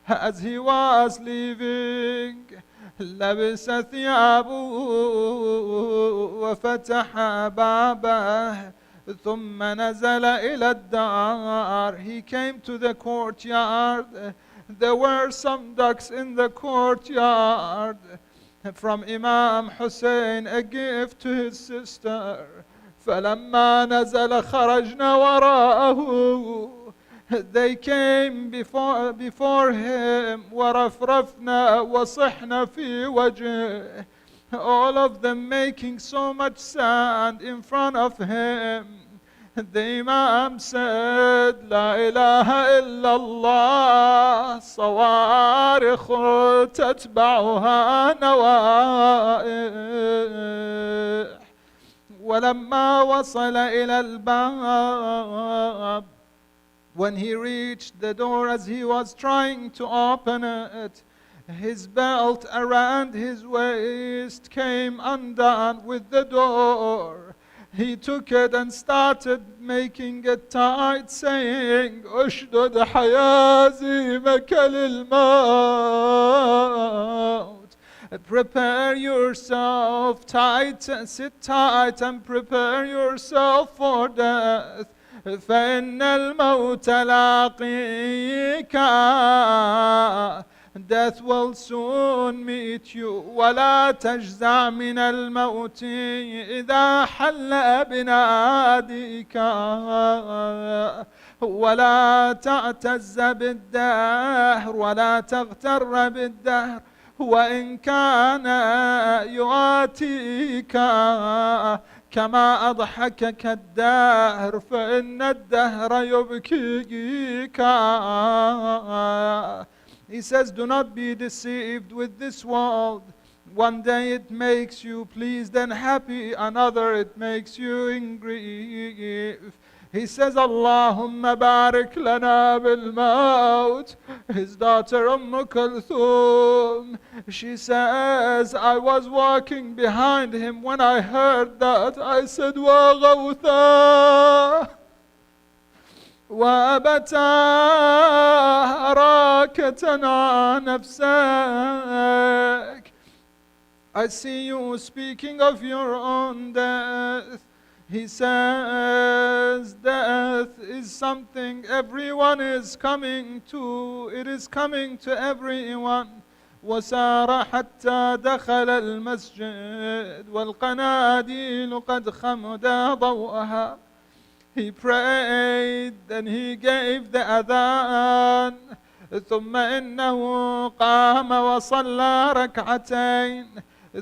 As he was leaving, لبس ثيابه وفتح بابه ثم نزل إلى الدار. He came to the courtyard. There were some ducks in the courtyard from Imam Hussein, a gift to his sister. فلما نزل خرجنا وراءه. They came before him. ورفرفنا وصحنا في وجهه. All of them making so much sand in front of him. The Imam said, لا إله إلا الله صوارخ تتبعها نوائح. ولما وصل إلى الباب, when he reached the door, as he was trying to open it, his belt around his waist came undone with the door. He took it and started making it tight, saying, أشدد حيازمك للموت. Prepare yourself tight, sit tight and prepare yourself for death. فإن الموت لاقيك. Death will soon meet you. ولا تجزع من الموت إذا حل بناديك. ولا تعتز بالدهر ولا تغتر بالدهر وإن كان يؤاتيك كما أضحكك الدهر فإن الدهر يبكيك. He says, do not be deceived with this world. One day it makes you pleased and happy, another it makes you angry. He says, Allahumma barik lana bil maut. His daughter Kulthum, she says, I was walking behind him when I heard that. I said, wa ghawtha وأبتا أراك تنعى نفسك. I see you speaking of your own death. He says, death is something everyone is coming to. It is coming to everyone. وسار حتى دخل المسجد والقناديل قد خمد ضوءها. He prayed, then he gave the adhan. ثم إنه قام وصلى ركعتين.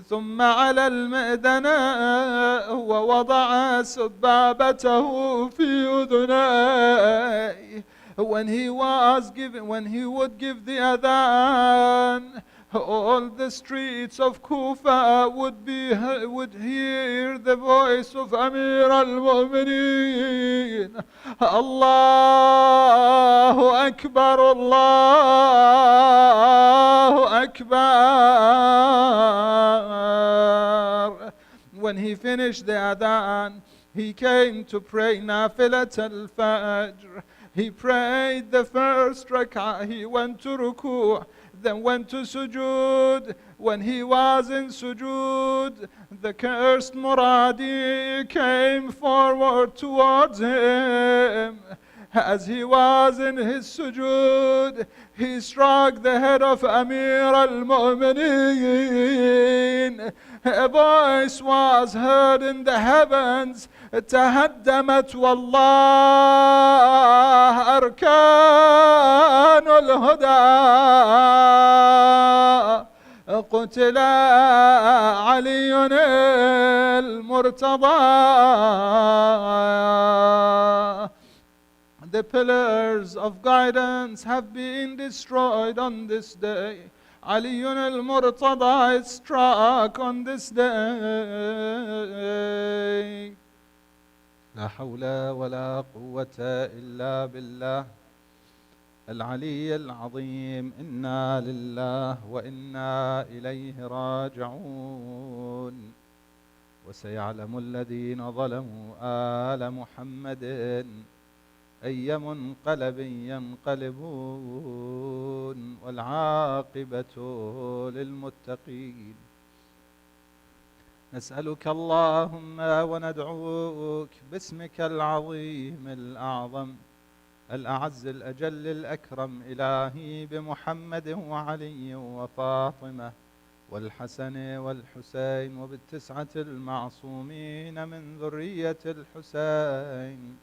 ثم على المئذنة ووضع سبابته في أذنيه. When he would give the adhan, all the streets of Kufa would hear the voice of Amir al-Mu'mineen. Allahu Akbar, Allahu Akbar. When he finished the adhan, he came to pray Nafilat al-Fajr. He prayed the first rak'ah, he went to ruku', then went to sujood. When he was in sujood, the cursed Muradi came forward towards him. As he was in his sujood, he struck the head of Amir al-Mu'mineen. A voice was heard in the heavens, تهدمت والله أركان الهدى. قتل علي المرتضى. The pillars of guidance have been destroyed on this day. Ali al-Murtada is struck on this day. لا حول ولا قوة إلا بالله العلي العظيم. إنا لله وإنا إليه راجعون. وسيعلم الذين ظلموا آل محمد أي منقلب ينقلبون والعاقبة للمتقين. نسألك اللهم وندعوك باسمك العظيم الأعظم الأعز الأجل الأكرم إلهي بمحمد وعلي وفاطمة والحسن والحسين وبالتسعة المعصومين من ذرية الحسين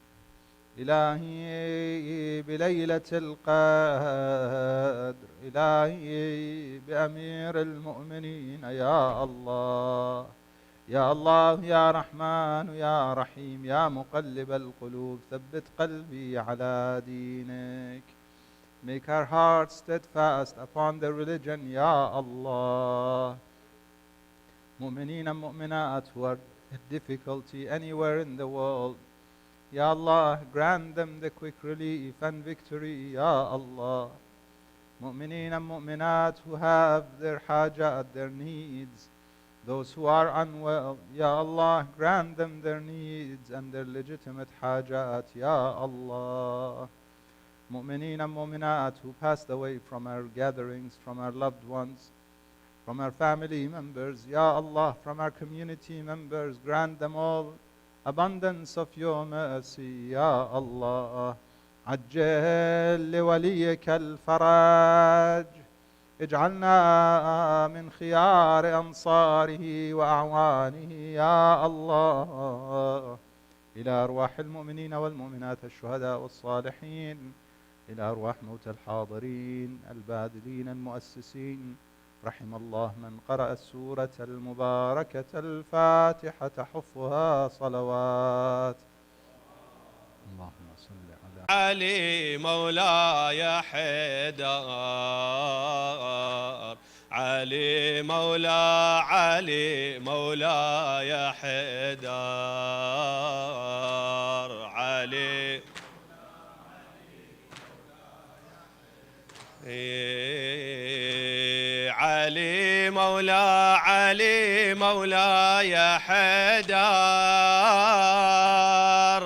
إلهي بليلة القدر إلهي بأمير المؤمنين يا الله يا الله يا رحمن يا رحيم يا مقلب القلوب ثبت قلبي على دينك. Make our hearts steadfast upon the religion يا الله. مؤمنين and مؤمنات who are in difficulty anywhere in the world, Ya Allah, grant them the quick relief and victory, Ya Allah. Mu'mineen and mu'minat who have their hajat, their needs, those who are unwell, Ya Allah, grant them their needs and their legitimate hajat, Ya Allah. Mu'mineen and mu'minat who passed away from our gatherings, from our loved ones, from our family members, Ya Allah, from our community members, grant them all abundance of your mercy, Ya Allah. عجل لوليك الفرج اجعلنا من خيار أنصاره وأعوانه يا الله. إلى أرواح المؤمنين والمؤمنات الشهداء والصالحين، إلى أرواح موتى الحاضرين الباذلين المؤسسين، رحم الله من قرأ السورة المباركة الفاتحة تحفها صلوات. اللهم صل على علي مولاي حيدر، علي مولاي حيدر، علي علي مولاي حيدر،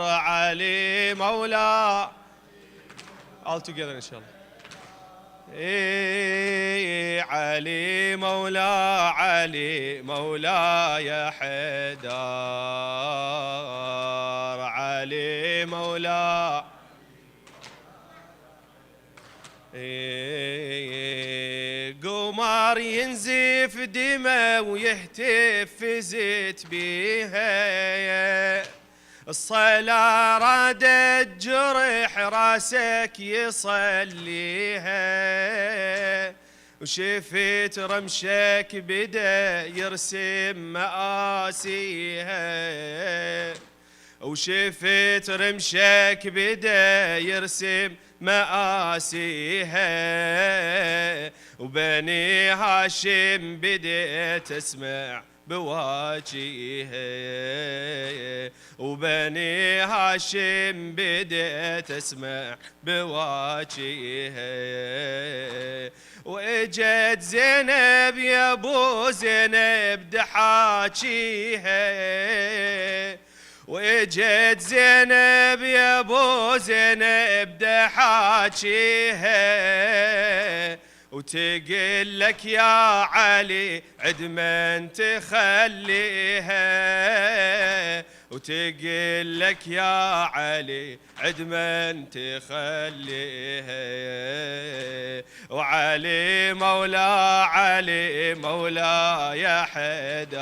علي مولا all together إن شاء الله. علي مولاي حيدر، علي مولا قمر ينزف دمه ويهتف في زيت بيها، الصلاة رادت جرح راسك يصليها، وشفت رمشك بدا يرسم مآسيها، وشفت رمشك بدا يرسم مآسيها، وبني هاشم بديت تسمع بواجيها، وبني هاشم بديت تسمع بواجيها، واجت زينب يا ابو زينب دحاجيها، واجت زينب يا ابو زينب دحاجيها، وتقول لك يا علي عد من تخليها، وتقول لك يا علي عد من تخليها، وعلي مولاي حيدر،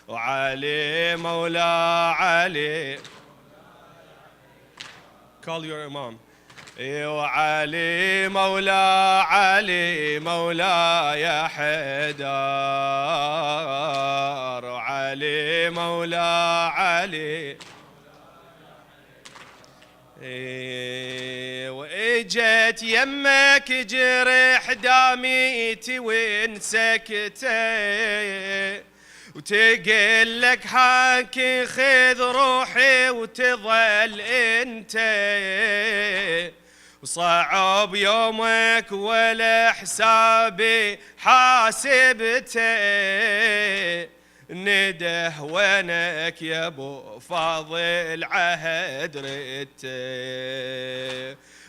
وعلي علي call your imam. وعلي مولاي حيدر، علي علي واجت يمك جرح داميتي وين سكتي، وتقل لك حاكي خذ روحي وتظل انت، وصعب يومك ولا حسابي حاسبته، نده ونك يا ابو فاضل عهد ريته،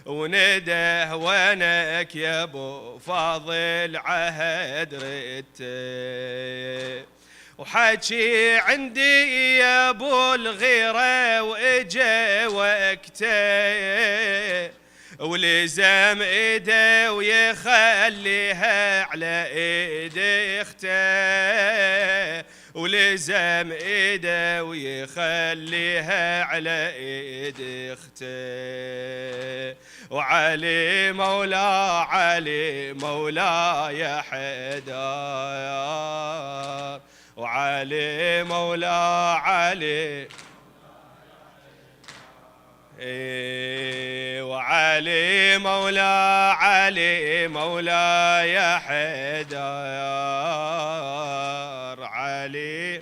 ونده ونك يا ابو فاضل عهد ريته، وحكي عندي يا ابو الغيره واجا وقته، ولزم ايده ويخليها على ايد اخته، ولزم ايده ويخليها على ايد اخته، وعلي مولا علي مولا يا حيدر، وعلي مولا علي وعلي مولا علي مولا يا حيدر، علي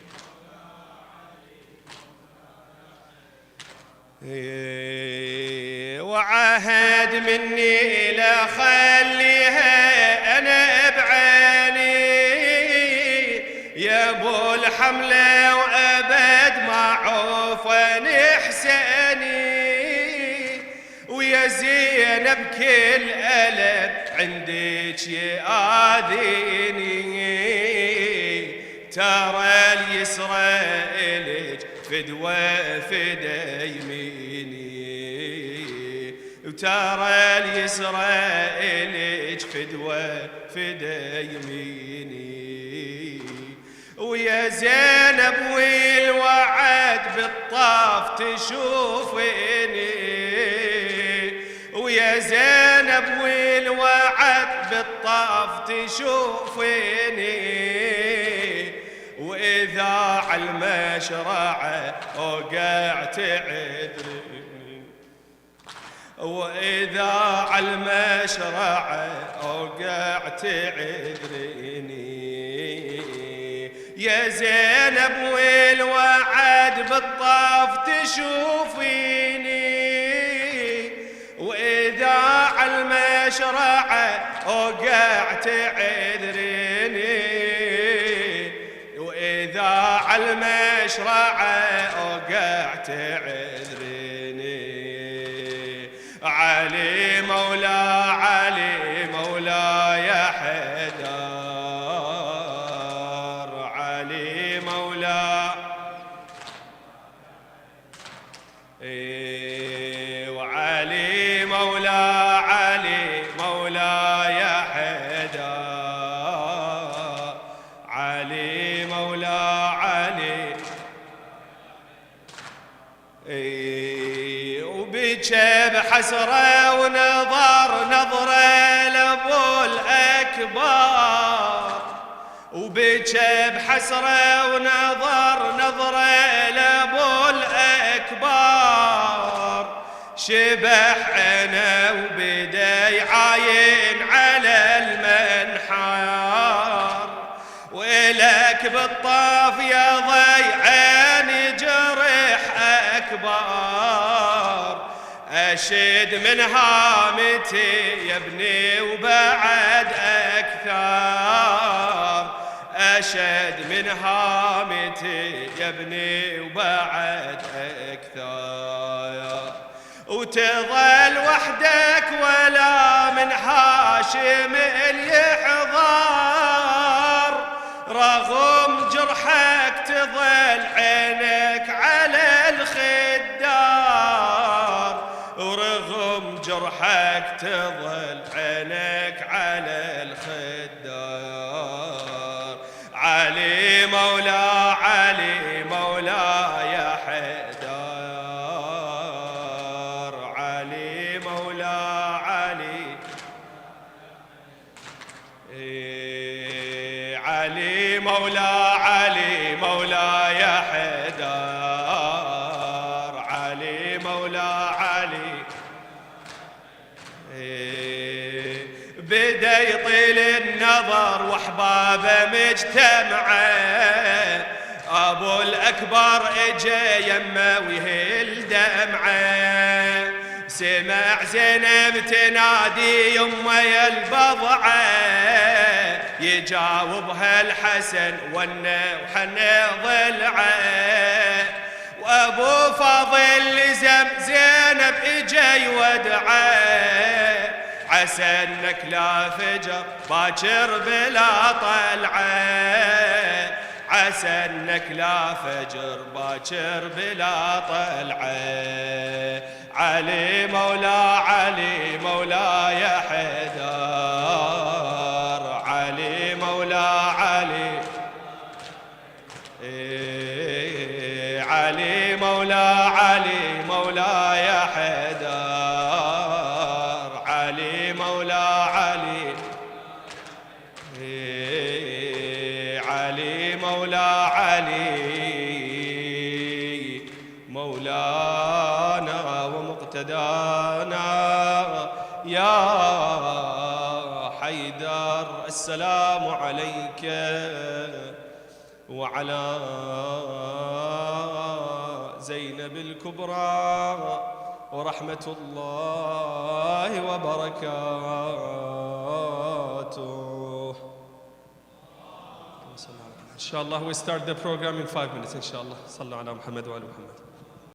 وعهد مني لا خليها انا بعيني يا ابو الحمله، وابد ما عوفن احساني، ويا زينب كل ألم عندك يآذيني، ترى اليسرى إلك فدوى فدا يميني، وترى اليسرى إلك فدوى فدا يميني، ويا زينب والوعد بالطاف تشوفيني، ويا زينب والوعد بالطاف تشوفيني، وإذا على المشرعة وقعت عذري، وإذا على المشرعة وقعت عذريني، يا زينب والوعد بالطاف تشوفيني، وإذا على المشرعة وقعت عذريني، وإذا على المشرعة وقعت عذريني، علي مولا علي مولا يا حيدر، علي مولا وعلي مولا علي مولا يا حيدر، علي مولا علي وبكى بحسرة ونظر نظرة لأبو الأكبر، وبكى بحسرة ونظر نظرة لأبو الأكبر، شبح عينه وبدا يعاين على المنحار، وإلك بالطاف يا ضيعين جرح أكبر، أشد من هامتي يا ابني وبعد أكثر، أشد من هامتي يا ابني وبعد أكثر، وتظل وحدك ولا من هاشم اليحضر، رغم جرحك تظل عينك على الخدار، ورغم جرحك تظل عينك على الخدار، علي مولا علي مولا يا حيدر، علي مولا علي علي مولا علي مولا يا حيدر، علي مولا علي بدا يطيل النظر واحبابه مجتمعه، ابو الاكبر اجى يمه ويهل دمعه، سمع زينب تنادي يمه يا البضعه، يجاوبها الحسن وحنى ضلعه، وابو فاضل لزم زينب اجى يودعه، عسى انك لا فجر باكر بلا طلعه، عسى انك لا فجر باكر بلا طلعه، علي مولا علي مولا يا حيدر، علي مولا علي، علي مولا علي مولا يا حيدر، علي مولا علي، علي مولا علي مولانا ومقتدانا يا حيدر. السلام عليك وعلى زينب الكبرى ورحمة الله وبركاته. إن شاء الله we start the program in 5 minutes إن شاء الله. صلوا على محمد وعلى محمد.